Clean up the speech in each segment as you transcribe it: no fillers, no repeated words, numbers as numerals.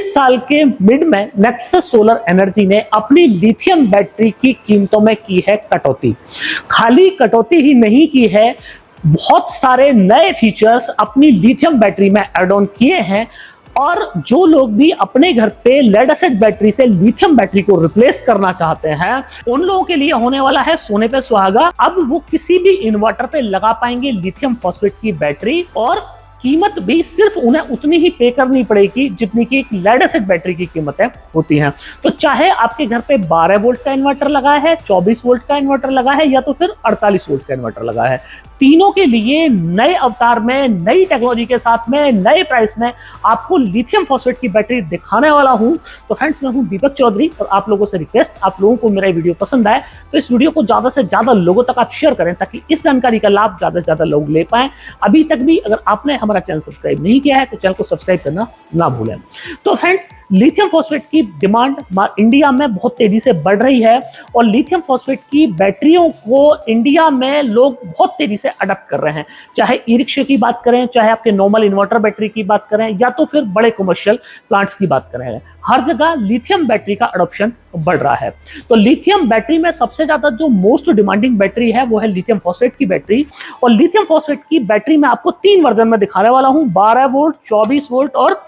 इस साल के मिड में नेक्सस सोलर एनर्जी ने अपनी लिथियम बैटरी की कीमतों में की है कटौती। खाली कटौती ही नहीं की है, बहुत सारे नए फीचर्स अपनी लिथियम बैटरी में ऐड ऑन किए हैं। और जो लोग भी अपने घर पे लेड एसिड बैटरी से लिथियम बैटरी को रिप्लेस करना चाहते हैं, उन लोगों के लिए होने वाला है सोने पे सुहागा। अब वो किसी भी इन्वर्टर पे लगा पाएंगे लिथियम फॉस्फेट की बैटरी, और कीमत भी सिर्फ उन्हें उतनी ही पे करनी पड़ेगी जितनी की एक लेड एसिड बैटरी की कीमतें होती हैं। तो चाहे आपके घर पे 12 वोल्ट का इन्वर्टर लगा है, 24 वोल्ट का इन्वर्टर लगा है, या तो फिर 48 वोल्ट का इन्वर्टर लगा है, तीनों के लिए नए अवतार में, नई टेक्नोलॉजी के साथ में, नए प्राइस में आपको लिथियम फॉस्फेट की बैटरी दिखाने वाला हूं। तो फ्रेंड्स, मैं हूं दीपक चौधरी और आप लोगों से रिक्वेस्ट, आप लोगों को मेरा वीडियो पसंद आए तो इस वीडियो को ज्यादा से ज्यादा लोगों तक आप शेयर करें, ताकि इस जानकारी का लाभ ज्यादा से ज्यादा लोग ले पाए। अभी तक भी अगर आपने हमारा चैनल सब्सक्राइब नहीं किया है तो चैनल को सब्सक्राइब करना ना भूलें। तो फ्रेंड्स, लिथियम फॉस्फेट की डिमांड इंडिया में बहुत तेजी से बढ़ रही है, और लिथियम फॉस्फेट की बैटरियों को इंडिया में लोग बहुत तेजी से अडॉप्ट कर रहे हैं। चाहे ई रिक्शे की बात करें, चाहे आपके नॉर्मल इन्वर्टर बैटरी की बात करें, या तो फिर बड़े कमर्शियल प्लांट्स की बात करें, हर जगह लिथियम बैटरी का अडॉप्शन बढ़ रहा है। तो लिथियम बैटरी में सबसे ज्यादा जो मोस्ट डिमांडिंग बैटरी है वो है लिथियम फॉस्फेट की बैटरी। और लिथियम फॉस्फेट की बैटरी में आपको 3 वर्जन में दिखाने वाला हूं, 12 वोल्ट, 24 वोल्ट और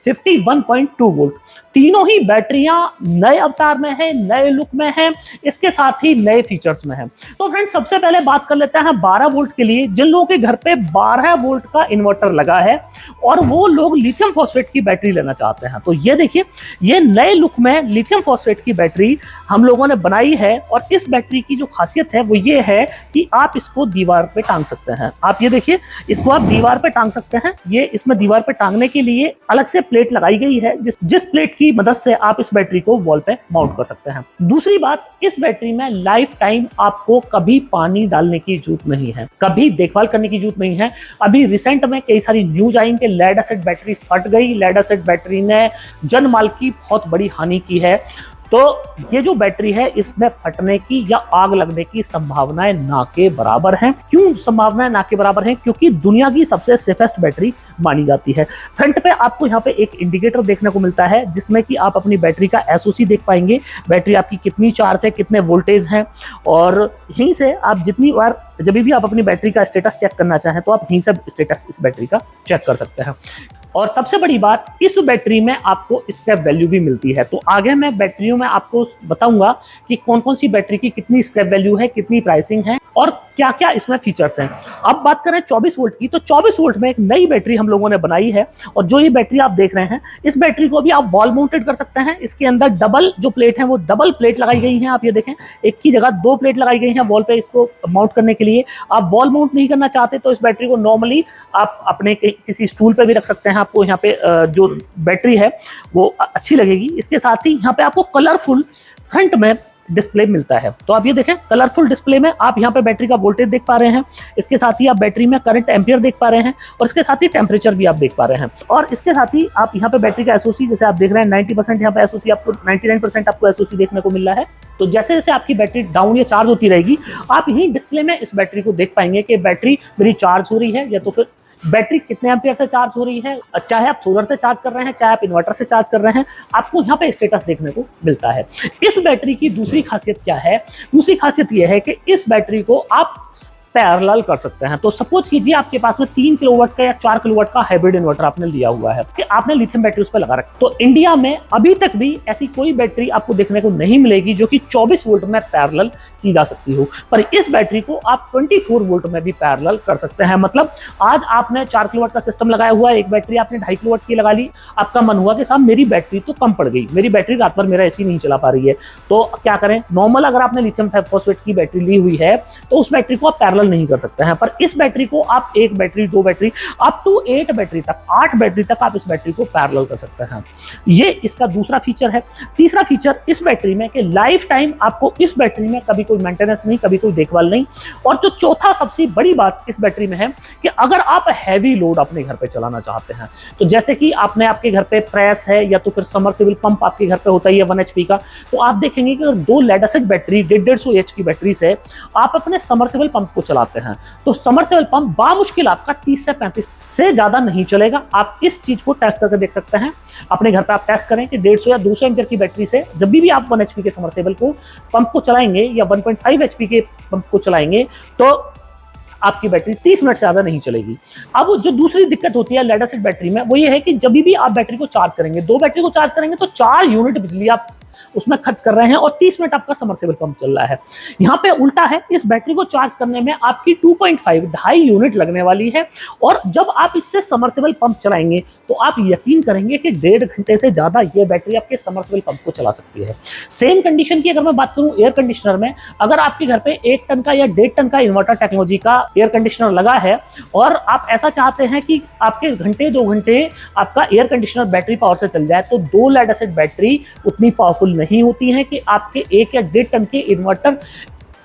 51.2 वोल्ट। तीनों ही बैटरियां नए अवतार में है, नए लुक में है, इसके साथ ही नए फीचर्स में है। तो फ्रेंड्स, सबसे पहले बात कर लेते हैं 12 वोल्ट के लिए। जिन लोगों के घर पे 12 वोल्ट का इन्वर्टर लगा है और वो लोग लिथियम फॉस्फेट की बैटरी लेना चाहते हैं, तो ये देखिए, ये नए लुक में लिथियम फॉस्फेट की बैटरी हम लोगों ने बनाई है। और इस बैटरी की जो खासियत है वो ये है कि आप इसको दीवार पे टांग सकते हैं। आप ये देखिए, इसको आप दीवार पे टांग सकते हैं। ये इसमें दीवार पे टांगने के लिए अलग से प्लेट लगाई गई है, जिस प्लेट की मदद से आप इस बैटरी को वॉल पे माउंट कर सकते हैं। दूसरी बात, इस बैटरी में लाइफ टाइम आपको कभी पानी डालने की जरूरत नहीं है, कभी देखभाल करने की जरूरत नहीं है। अभी रिसेंट में कई सारी न्यूज आई कि लेड एसिड बैटरी फट गई, लेड एसिड बैटरी ने जनमाल की बहुत बड़ी हानि की है। तो ये जो बैटरी है, इसमें फटने की या आग लगने की संभावनाएं ना के बराबर हैं। क्यों संभावनाएं ना के बराबर हैं? क्योंकि दुनिया की सबसे सेफेस्ट बैटरी मानी जाती है। फ्रंट पे आपको यहाँ पे एक इंडिकेटर देखने को मिलता है, जिसमें कि आप अपनी बैटरी का एसओसी देख पाएंगे, बैटरी आपकी कितनी चार्ज है, कितने वोल्टेज हैं। और यहीं से आप जितनी बार, जब भी आप अपनी बैटरी का स्टेटस चेक करना चाहें, तो आप यहीं से स्टेटस इस बैटरी का चेक कर सकते हैं। और सबसे बड़ी बात, इस बैटरी में आपको स्क्रैप वैल्यू भी मिलती है। तो आगे मैं बैटरियों में आपको बताऊंगा कि कौन कौन सी बैटरी की कितनी स्क्रैप वैल्यू है, कितनी प्राइसिंग है और क्या क्या इसमें फीचर्स हैं। अब बात करें 24 वोल्ट की, तो 24 वोल्ट में एक नई बैटरी हम लोगों ने बनाई है। और जो ये बैटरी आप देख रहे हैं, इस बैटरी को भी आप वॉल माउंटेड कर सकते हैं। इसके अंदर डबल जो प्लेट है वो डबल प्लेट लगाई गई है। आप ये देखें, एक की जगह 2 प्लेट लगाई गई हैं वॉल पे इसको माउंट करने के लिए। आप वॉल माउंट नहीं करना चाहते तो इस बैटरी को नॉर्मली आप अपने किसी स्टूल पे भी रख सकते हैं। आपको यहाँ पे जो बैटरी है वो अच्छी लगेगी। इसके साथ ही यहाँ पे आपको कलरफुल फ्रंट में डिस्प्ले मिलता है। तो आप ये देखें, कलरफुल डिस्प्ले में आप यहाँ पे बैटरी का वोल्टेज देख पा रहे हैं, इसके साथ ही आप बैटरी में करंट एम्पियर देख पा रहे हैं, और इसके साथ ही टेम्परेचर भी आप देख पा रहे हैं। और इसके साथ ही आप यहाँ पे बैटरी का एसओसी, जैसे आप देख रहे हैं 90% यहाँ पे एसओसी, आपको 99% आपको एसओसी देखने को मिल रहा है। तो जैसे जैसे आपकी बैटरी डाउन या चार्ज होती रहेगी, आप यहीं डिस्प्ले में इस बैटरी को देख पाएंगे कि बैटरी मेरी चार्ज हो रही है, या तो फिर बैटरी कितने एम्पियर से चार्ज हो रही है। चाहे आप सोलर से चार्ज कर रहे हैं, चाहे आप इन्वर्टर से चार्ज कर रहे हैं, आपको यहाँ पे स्टेटस देखने को मिलता है। इस बैटरी की दूसरी खासियत क्या है? दूसरी खासियत यह है कि इस बैटरी को आप पैरेलल कर सकते हैं। तो सपोज कीजिए आपके पास में 3 किलोवाट का या 4 किलोवाट का हाइब्रिड इन्वर्टर आपने लिया हुआ है, कि आपने लिथियम बैटरी उस पर लगा रखी। तो इंडिया में अभी तक भी ऐसी कोई बैटरी आपको देखने को नहीं मिलेगी जो कि 24 वोल्ट में पैरेलल की जा सकती हो। पर इस बैटरी को आप 24 वोल्ट में भी पैरेलल कर सकते हैं। मतलब आज आपने 4 किलोवाट का सिस्टम लगाया हुआ है, एक बैटरी आपने 2.5 किलोवाट की लगा ली, आपका मन हुआ कि साहब मेरी बैटरी तो कम पड़ गई, मेरी बैटरी रात भर मेरा एसी नहीं चला पा रही है, तो क्या करें? नॉर्मल अगर आपने लिथियम फॉस्फेट की बैटरी ली हुई है तो उस बैटरी को आप पैरेलल नहीं कर सकते हैं। पर इस बैटरी को आप 1 battery, 2 battery, up to 8 battery तक, 8 बैटरी तक आप इस बैटरी को पैरेलल कर सकते हैं। ये इसका दूसरा फीचर है। तीसरा फीचर इस बैटरी में कि लाइफ टाइम आपको इस बैटरी में कभी कोई मेंटेनेंस नहीं, कभी कोई देखभाल नहीं। और जो चौथा सबसे बड़ी बात इस बैटरी में है कि अगर आप हैवी लोड अपने घर पे चलाना चाहते हैं, तो जैसे कि आपने आपके घर पे प्रेस है, या तो फिर समरसेबल पंप आपके घर पे होता ही है 1 HP का, तो आप देखेंगे कि 2 लेड एसिड बैटरी 150 एच की बैटरी से आप अपने समरसेबल पंप को चलाते हैं तो समरसेबल पंप बामुश्किल आपका 30 से 35 से ज्यादा नहीं चलेगा। आप इस चीज को टेस्ट करके देख सकते हैं अपने घर पे। आप टेस्ट करें कि 150 या 200 एम्पीयर की बैटरी से जब भी आप 1 HP के समरसेबल को पंप को चलाएंगे या 1.5 HP के पंप को चलाएंगे तो आपकी बैटरी 30 मिनट से ज्यादा नहीं चलेगी। अब जो दूसरी दिक्कत होती है लेड एसिड बैटरी में वो ये है कि जब भी आप बैटरी को चार्ज करेंगे, 2 बैटरी को चार्ज करेंगे तो 4 यूनिट बिजली आप उसमें खर्च कर रहे हैं और 30 मिनट आपका समरसेबल पंप चल रहा है। यहाँ पे उल्टा है, इस बैटरी को चार्ज करने में आपकी 2.5 यूनिट लगने वाली है और जब आप इससे समरसेबल पंप चलाएंगे तो आप यकीन करेंगे कि 1.5 घंटे से ज्यादा ये बैटरी आपके समरसेबल पंप को चला सकती है। सेम कंडीशन की अगर मैं बात करूं एयर कंडीशनर में, अगर आपके घर पे 1 टन का या 1.5 टन का इन्वर्टर टेक्नोलॉजी का एयर कंडीशनर लगा है और आप ऐसा चाहते हैं कि आपके घंटे 2 घंटे आपका एयर कंडीशनर बैटरी पावर से चल जाए, तो 2 लेड एसिड बैटरी उतनी पावरफुल नहीं होती है कि आपके 1 या 1.5 टन के इन्वर्टर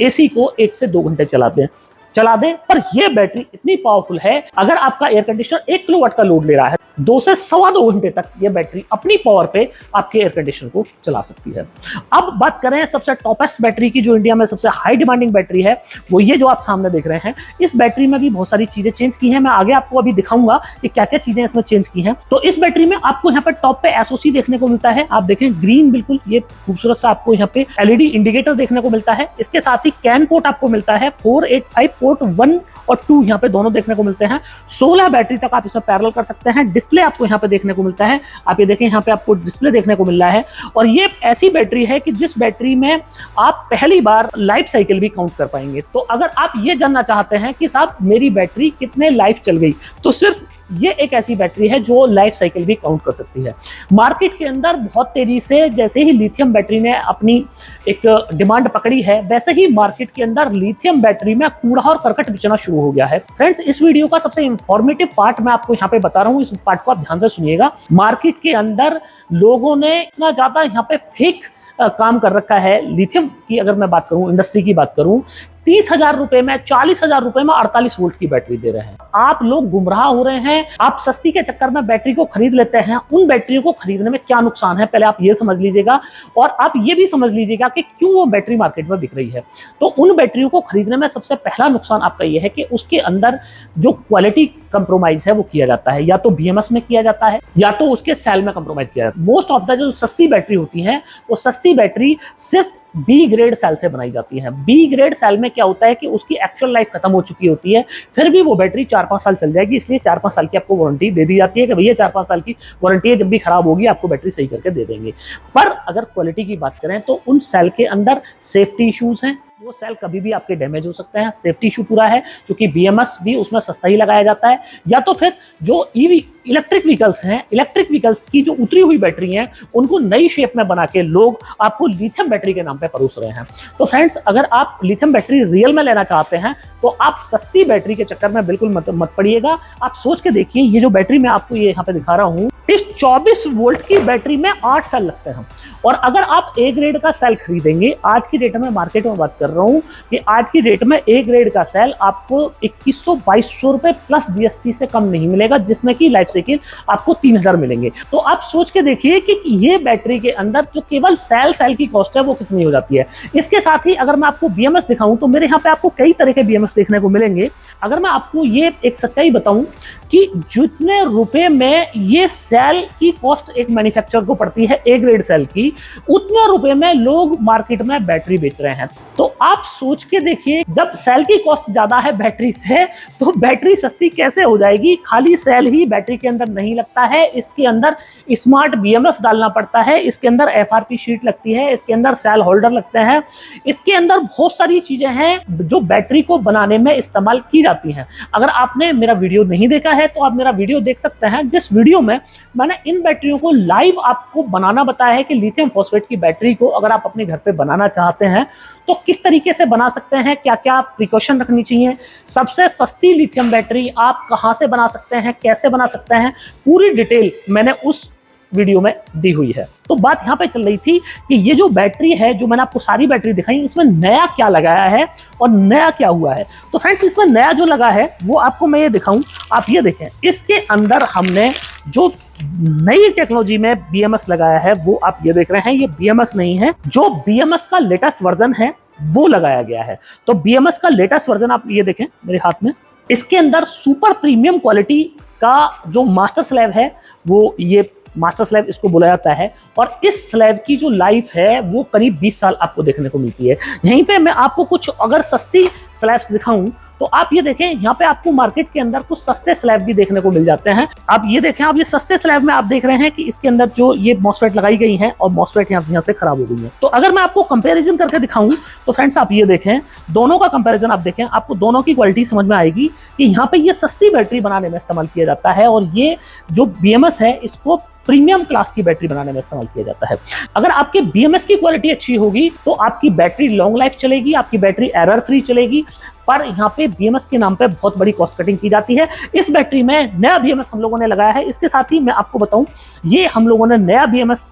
एसी को 1 से 2 घंटे चला दें। पर यह बैटरी इतनी पावरफुल है, अगर आपका एयर कंडीशनर 1 किलोवाट का लोड ले रहा है 2 से 2.25 घंटे तक यह बैटरी अपनी पावर पे आपके एयर कंडीशनर को चला सकती है। अब बात करें सबसे टॉपेस्ट बैटरी की, जो इंडिया में सबसे हाई डिमांडिंग बैटरी है, वो ये जो आप सामने देख रहे हैं। इस बैटरी में भी बहुत सारी चीजें चेंज की हैं, मैं आगे आपको अभी दिखाऊंगा कि क्या क्या चीजें इसमें चेंज की हैं। तो इस बैटरी में आपको यहाँ पे टॉप पे एसओसी देखने को मिलता है, आप देखें ग्रीन, बिल्कुल ये खूबसूरत सा आपको यहाँ पे एलईडी इंडिकेटर देखने को मिलता है। इसके साथ ही कैन पोर्ट आपको मिलता है, 485 पोर्ट 1 और 2 यहाँ पे दोनों देखने को मिलते हैं। 16 बैटरी तक आप इसमें पैरेलल कर सकते हैं। डिस्प्ले आपको यहाँ पे देखने को मिलता है, आप ये देखें यहाँ पे आपको डिस्प्ले देखने को मिल रहा है। और ये ऐसी बैटरी है कि जिस बैटरी में आप पहली बार लाइफ साइकिल भी काउंट कर पाएंगे। तो अगर आप ये जानना चाहते हैं कि साहब मेरी बैटरी कितने लाइफ चल गई, तो सिर्फ ये एक ऐसी बैटरी है जो लाइफ साइकिल भी काउंट कर सकती है। मार्केट के अंदर बहुत तेजी से जैसे ही लिथियम बैटरी ने अपनी एक डिमांड पकड़ी है, वैसे ही मार्केट के अंदर लिथियम बैटरी में कूड़ा और करकट बिछना शुरू हो गया है। फ्रेंड्स, इस वीडियो का सबसे इंफॉर्मेटिव पार्ट मैं आपको यहाँ पे बता रहा हूँ, इस पार्ट को आप ध्यान से सुनिएगा। मार्केट के अंदर लोगों ने इतना ज्यादा यहाँ पे फेक काम कर रखा है। लिथियम की अगर मैं बात करूं, इंडस्ट्री की बात करूं, 30,000 रुपए में, 40,000 रुपए में 48 वोल्ट की बैटरी दे रहे हैं। आप लोग गुमराह हो रहे हैं। आप सस्ती के चक्कर में बैटरी को खरीद लेते हैं। उन बैटरियों को खरीदने में क्या नुकसान है, पहले आप ये समझ लीजिएगा। और आप ये भी समझ लीजिएगा कि क्यों वो बैटरी मार्केट में बिक रही है। तो उन बैटरियों को खरीदने में सबसे पहला नुकसान आपका ये है कि उसके अंदर जो क्वालिटी कंप्रोमाइज है वो किया जाता है, या तो बीएमएस में किया जाता है या तो उसके सेल में कंप्रोमाइज किया जाता है। मोस्ट ऑफ द जो सस्ती बैटरी होती है वो सस्ती बैटरी सिर्फ बी ग्रेड सेल से बनाई जाती है। बी ग्रेड सेल में क्या होता है कि उसकी एक्चुअल लाइफ खत्म हो चुकी होती है, फिर भी वो बैटरी 4-5 साल चल जाएगी, इसलिए 4-5 साल की आपको वारंटी दे दी जाती है कि भैया 4-5 साल की वारंटी है, जब भी खराब होगी आपको बैटरी सही करके दे देंगे। पर अगर क्वालिटी की बात करें तो उन सेल के अंदर सेफ्टी इश्यूज हैं, वो सेल कभी भी आपके डैमेज हो सकते हैं। सेफ्टी इशू पूरा है क्योंकि बीएमएस भी उसमें सस्ता ही लगाया जाता है। या तो फिर जो ईवी इलेक्ट्रिक व्हीकल्स हैं, इलेक्ट्रिक व्हीकल्स की जो उतरी हुई बैटरी हैं उनको नई शेप में बना के लोग आपको लिथियम बैटरी के नाम पे परोस रहे हैं। तो फ्रेंड्स, अगर आप लिथियम बैटरी रियल में लेना चाहते हैं तो आप सस्ती बैटरी के चक्कर में बिल्कुल मत पड़िएगा। आप सोच के देखिए, ये जो बैटरी मैं आपको ये यहाँ पे दिखा रहा हूँ, इस 24 वोल्ट की बैटरी में 8 सेल लगते हैं। और अगर आप ए ग्रेड का सेल खरीदेंगे, आज की डेट में मार्केट में बात कर रहा हूँ कि आज की डेट में ए ग्रेड का सेल आपको 2100-2200 रुपए प्लस जीएसटी से कम नहीं मिलेगा, जिसमें कि लाइफ साइकिल आपको 3000 मिलेंगे। तो आप सोच के देखिए कि ये बैटरी के अंदर जो केवल सेल की कॉस्ट है वो कितनी हो जाती है। इसके साथ ही अगर मैं आपको बीएमएस दिखाऊं तो मेरे यहाँ पे आपको कई तरह के बीएमएस देखने को मिलेंगे। अगर मैं आपको ये एक सच्चाई बताऊं कि जितने रुपए में ये सेल की कॉस्ट एक मैन्युफैक्चरर को पड़ती है ए ग्रेड सेल की, उतने रुपए में लोग मार्केट में बैटरी बेच रहे हैं। तो आप सोच के देखिए, जब सेल की कॉस्ट ज्यादा है बैटरी से, तो बैटरी सस्ती कैसे हो जाएगी। खाली सेल ही बैटरी के अंदर नहीं लगता है, इसके अंदर स्मार्ट बीएमएस डालना पड़ता है, इसके अंदर एफआरपी शीट लगती है, इसके अंदर सेल होल्डर लगते हैं, इसके अंदर बहुत सारी चीजें हैं जो बैटरी को बनाने में इस्तेमाल की जाती हैं। अगर आपने मेरा वीडियो नहीं देखा है तो आप मेरा वीडियो देख सकते हैं, जिस वीडियो में मैंने इन बैटरियों को लाइव आपको बनाना बताया है कि लिथियम फॉस्फेट की बैटरी को अगर आप अपने घर पे बनाना चाहते हैं तो किस तरीके से बना सकते हैं, क्या क्या प्रिकॉशन रखनी चाहिए, सबसे सस्ती लिथियम बैटरी आप कहां से बना सकते हैं, कैसे बना सकते हैं, पूरी डिटेल मैंने उस वीडियो में दी हुई है। तो बात यहां पे चल रही थी कि ये जो बैटरी है, जो मैंने आपको सारी बैटरी दिखाई, इसमें नया क्या लगाया है और नया क्या हुआ है। तो फ्रेंड्स, इसमें नया जो लगा है वो आपको मैं ये दिखाऊं, आप ये देखें। इसके अंदर हमने जो नई टेक्नोलॉजी में बीएमएस लगाया है वो आप ये देख रहे हैं, ये बीएमएस नहीं है। जो बीएमएस का लेटेस्ट वर्जन है वो लगाया गया है। तो BMS का लेटेस्ट वर्जन आप ये देखें मेरे हाथ में, इसके अंदर सुपर प्रीमियम क्वालिटी का जो मास्टर स्लैब है, वो ये मास्टर स्लैब इसको बोला जाता है, और इस स्लैब की जो लाइफ है वो करीब 20 साल आपको देखने को मिलती है। यहीं पे मैं आपको कुछ अगर सस्ती स्लैब्स दिखाऊं तो आप ये देखें, यहाँ पे आपको मार्केट के अंदर कुछ सस्ते स्लैब भी देखने को मिल जाते हैं। आप ये देखें, आप ये सस्ते स्लैब में आप देख रहे हैं कि इसके अंदर जो ये मॉसफेट लगाई गई है और मॉसफेट यहाँ से खराब हो गई है। तो अगर मैं आपको कंपैरिजन करके दिखाऊं तो फ्रेंड्स आप ये देखें, दोनों का कंपैरिजन आप देखें, आपको दोनों की क्वालिटी समझ में आएगी कि यहाँ पे ये सस्ती बैटरी बनाने में इस्तेमाल किया जाता है और ये जो BMS है इसको प्रीमियम क्लास की बैटरी बनाने में इस्तेमाल किया जाता है। अगर आपके BMS की क्वालिटी अच्छी होगी तो आपकी बैटरी लॉन्ग लाइफ चलेगी, आपकी बैटरी एरर फ्री चलेगी, पर यहाँ पे BMS के नाम पे बहुत बड़ी कॉस्ट कटिंग की जाती है। इस बैटरी में नया BMS हम लोगों ने लगाया है। इसके साथ ही मैं आपको बताऊं, ये हम लोगों ने नया BMS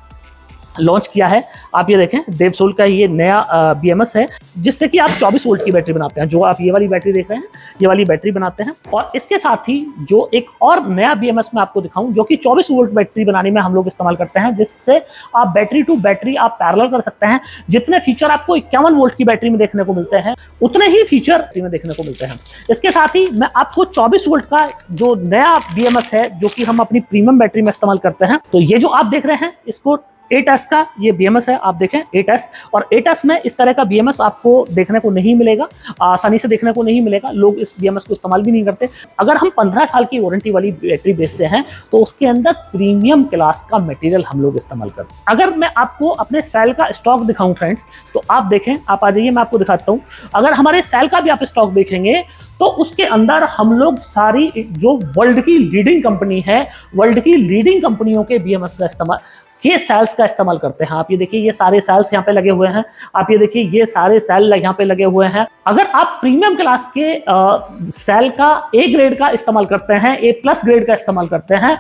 लॉन्च किया है। आप ये देखें, देवसोल का ये नया BMS है जिससे कि आप 24 वोल्ट की बैटरी बनाते हैं। जो आप ये वाली बैटरी देख रहे हैं, ये वाली बैटरी बनाते हैं। और इसके साथ ही जो एक और नया BMS मैं आपको दिखाऊं जो कि 24 वोल्ट बैटरी बनाने में हम लोग इस्तेमाल करते हैं, जिससे आप बैटरी टू बैटरी आप पैरेलल कर सकते हैं। जितने फीचर आपको 51 वोल्ट की बैटरी में देखने को मिलते हैं उतने ही फीचर में देखने को मिलते हैं। इसके साथ ही मैं आपको 24 वोल्ट का जो नया BMS है जो कि हम अपनी प्रीमियम बैटरी में इस्तेमाल करते हैं, तो ये जो आप देख रहे हैं इसको 8S का ये BMS है। आप देखें 8S, और 8S में इस तरह का BMS आपको देखने को नहीं मिलेगा, आसानी से देखने को नहीं मिलेगा। लोग इस BMS को इस्तेमाल भी नहीं करते। अगर हम 15 साल की वारंटी वाली बैटरी बेचते हैं तो उसके अंदर प्रीमियम क्लास का मटेरियल हम लोग इस्तेमाल करते हैं। अगर मैं आपको अपने सेल का स्टॉक दिखाऊं फ्रेंड्स, तो आप देखें, आप आ जाइए, मैं आपको दिखाता हूं। अगर हमारे सेल का भी आप स्टॉक देखेंगे तो उसके अंदर हम लोग सारी जो वर्ल्ड की लीडिंग कंपनी है, वर्ल्ड की लीडिंग कंपनियों के BMS का इस्तेमाल, ये सेल्स का इस्तेमाल करते हैं। आप ये देखिए, ये सारे सेल्स यहाँ पे लगे हुए हैं। आप ये देखिए, ये सारे सेल यहाँ पे लगे हुए हैं। अगर आप प्रीमियम क्लास के सेल का A ग्रेड का इस्तेमाल करते हैं, A+ ग्रेड का इस्तेमाल करते हैं,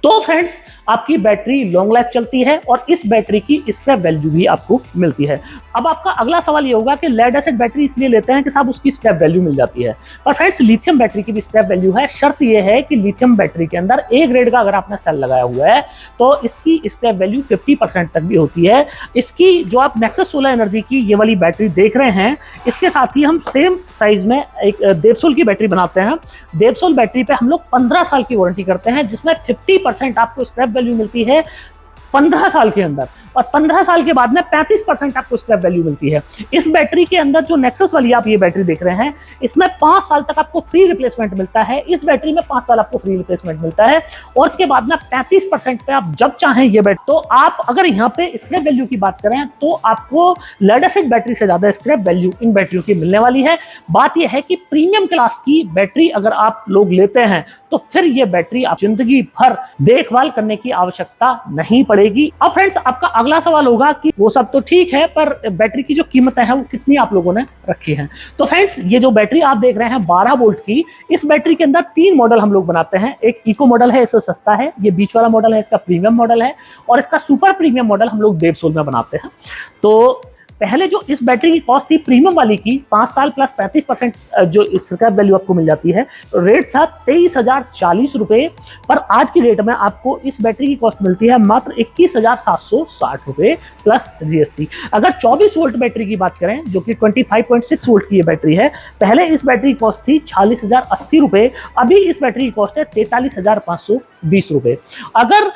तो फ्रेंड्स आपकी बैटरी लॉन्ग लाइफ चलती है और इस बैटरी की स्क्रैप वैल्यू भी आपको मिलती है। अब आपका अगला सवाल ये होगा कि लेड एसिड बैटरी इसलिए लेते हैं कि साहब उसकी स्क्रैप वैल्यू मिल जाती है, पर फ्रेंड्स लिथियम बैटरी की भी स्क्रैप वैल्यू है। शर्त ये है कि लिथियम बैटरी के अंदर A ग्रेड का अगर आपने सेल लगाया हुआ है तो इसकी स्क्रैप वैल्यू 50% तक भी होती है। इसकी जो आप नेक्सस सोलर एनर्जी की ये वाली बैटरी देख रहे हैं, इसके साथ ही हम सेम साइज में एक देवसोल की बैटरी बनाते हैं। देवसोल बैटरी पे हम लोग 15 साल की वारंटी करते हैं, जिसमें 50% आपको स्क्रैप वैल्यू मिलती है 15 साल के अंदर, और 15 साल के बाद में 35% आपको स्क्रैप वैल्यू मिलती है। इस बैटरी के अंदर जो नेक्सस वाली आप ये बैटरी देख रहे हैं, इसमें 5 साल तक आपको फ्री रिप्लेसमेंट मिलता है। इस बैटरी में 5 साल आपको फ्री रिप्लेसमेंट मिलता है, और इसके बाद में 35% पे आप जब चाहें ये बैटरी, तो आप अगर यहाँ पे स्क्रैप वैल्यू की बात करें तो आपको लेड एसिड बैटरी से ज्यादा स्क्रैप वैल्यू इन बैटरियों की मिलने वाली है। बात यह है कि प्रीमियम क्लास की बैटरी अगर आप लोग लेते हैं तो फिर ये बैटरी आप जिंदगी भर देखभाल करने की आवश्यकता नहीं पड़ेगी। अब फ्रेंड्स आपका अगला सवाल होगा कि वो सब तो ठीक है, पर बैटरी की जो कीमतें हैं वो कितनी आप लोगों ने रखी हैं। तो फ्रेंड्स ये जो बैटरी आप देख रहे हैं 12 वोल्ट की, इस बैटरी के अंदर 3 मॉडल हम लोग बनाते हैं। एक इको मॉडल है, इससे सस्ता है, ये बीच वाला मॉडल है, इसका प्रीमियम मॉडल है, और इसका सुपर प्रीमियम मॉडल हम लोग देवसोल में बनाते हैं। तो पहले जो इस बैटरी की कॉस्ट थी प्रीमियम वाली की, 5 साल प्लस 35% जो स्क्रैप वैल्यू आपको मिल जाती है, रेट था 23,040 रुपये, पर आज की रेट में आपको इस बैटरी की कॉस्ट मिलती है मात्र 21,760 रुपये प्लस GST। अगर 24 वोल्ट बैटरी की बात करें जो कि 25.6 वोल्ट की ये बैटरी है, पहले इस बैटरी की कॉस्ट थी 40,080 रुपये, अभी इस बैटरी की कॉस्ट है 43,520 रुपये। अगर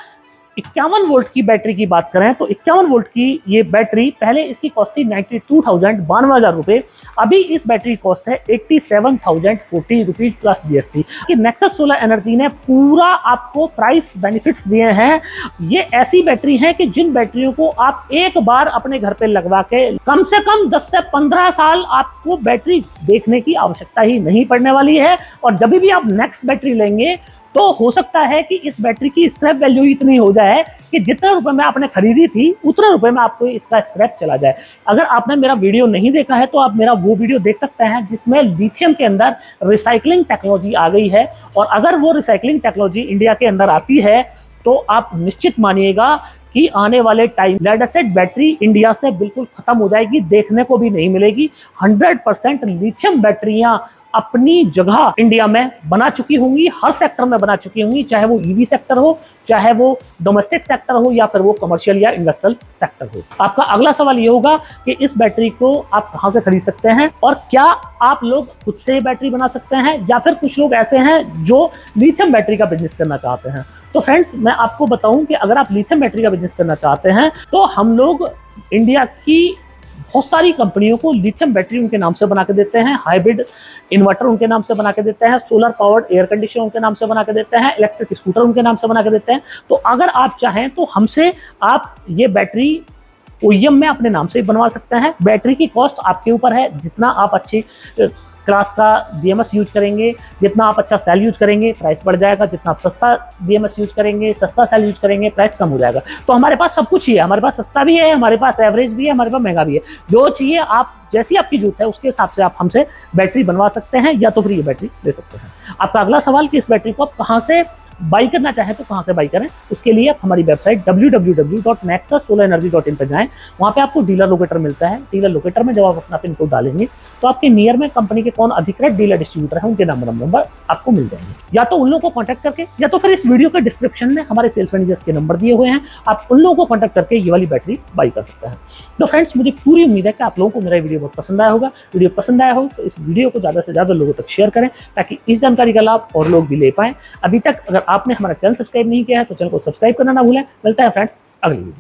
51 वोल्ट की बैटरी की बात करें तो 51 वोल्ट की ये बैटरी पहले इसकी कॉस्ट थी 92,000 रुपये, अभी इस बैटरी की कॉस्ट है 87,040 रुपीज प्लस GST। कि नेक्सस सोलर एनर्जी ने पूरा आपको प्राइस बेनिफिट्स दिए हैं। ये ऐसी बैटरी है कि जिन बैटरियों को आप एक बार अपने घर पे लगवा के कम से कम 10 से 15 साल आपको बैटरी देखने की आवश्यकता ही नहीं पड़ने वाली है, और जब भी आप नेक्स्ट बैटरी लेंगे तो हो सकता है कि इस बैटरी की स्क्रैप वैल्यू इतनी हो जाए कि जितने रुपए में आपने खरीदी थी उतने रुपए में आपको इसका स्क्रैप चला जाए। अगर आपने मेरा वीडियो नहीं देखा है तो आप मेरा वो वीडियो देख सकते हैं जिसमें लिथियम के अंदर रिसाइकलिंग टेक्नोलॉजी आ गई है, और अगर वो रिसाइकलिंग टेक्नोलॉजी इंडिया के अंदर आती है तो आप निश्चित मानिएगा कि आने वाले time lead acid battery India से बिल्कुल खत्म हो जाएगी, देखने को भी नहीं मिलेगी। 100% लिथियम बैटरियां अपनी जगह इंडिया में बना चुकी होंगी, हर सेक्टर में बना चुकी होंगी, चाहे वो ईवी सेक्टर हो, चाहे वो डोमेस्टिक सेक्टर हो, या फिर वो कमर्शियल या इंडस्ट्रियल सेक्टर हो। आपका अगला सवाल ये होगा कि इस बैटरी को आप कहां से खरीद सकते हैं और क्या आप लोग खुद से बैटरी बना सकते हैं, या फिर कुछ लोग ऐसे हैं जो लिथियम बैटरी का बिजनेस करना चाहते हैं। तो फ्रेंड्स, मैं आपको बताऊं कि अगर आप लिथियम बैटरी का बिजनेस करना चाहते हैं तो हम लोग इंडिया की बहुत सारी कंपनियों को लिथियम बैटरी उनके नाम से बना के देते हैं, हाइब्रिड इन्वर्टर उनके नाम से बना के देते हैं, सोलर पावर्ड एयर कंडीशनर उनके नाम से बना के देते हैं, इलेक्ट्रिक स्कूटर उनके नाम से बना के देते हैं। तो अगर आप चाहें तो हमसे आप ये बैटरी ओईएम में अपने नाम से ही बनवा सकते हैं। बैटरी की कॉस्ट आपके ऊपर है, जितना आप अच्छी क्लास का बीएमएस यूज करेंगे, जितना आप अच्छा सेल यूज करेंगे, प्राइस बढ़ जाएगा। जितना आप सस्ता बीएमएस यूज करेंगे, सस्ता सेल यूज करेंगे, प्राइस कम हो जाएगा। तो हमारे पास सब कुछ ही है, हमारे पास सस्ता भी है, हमारे पास एवरेज भी है, हमारे पास महंगा भी है। जो चाहिए आप, जैसी आपकी जरूरत है उसके हिसाब से आप हमसे बैटरी बनवा सकते हैं, या तो फ्री बैटरी ले सकते हैं। आपका अगला सवाल कि इस बैटरी को आप कहाँ से बाई करना चाहें तो कहां से बाई करें, उसके लिए आप हमारी वेबसाइट www.nexussolarenergy.in पर जाएं। वहां पे आपको डीलर लोकेटर मिलता है। डीलर लोकेटर में जब आप अपना पिन कोड डालेंगे तो आपके नियर में कंपनी के कौन अधिकृत डीलर डिस्ट्रीब्यूटर है उनके नंबर आपको मिल जाएंगे। या तो उन लोगों को कॉन्टैक्ट करके, या तो फिर इस वीडियो के डिस्क्रिप्शन में हमारे सेल्स मैनेजर्स के नंबर दिए हुए हैं, आप उन लोगों को कॉन्टैक्ट करके ये वाली बैटरी बाई कर सकते हैं। तो फ्रेंड्स, मुझे पूरी उम्मीद है कि आप लोगों को मेरा वीडियो बहुत पसंद आया होगा। वीडियो पसंद आया हो तो इस वीडियो को ज्यादा से ज्यादा लोगों तक शेयर करें, ताकि इस जानकारी का लाभ और लोग भी ले पाएं। अभी तक अगर आपने हमारा चैनल सब्सक्राइब नहीं किया है तो चैनल को सब्सक्राइब करना ना भूलें। मिलता है फ्रेंड्स अगली वीडियो।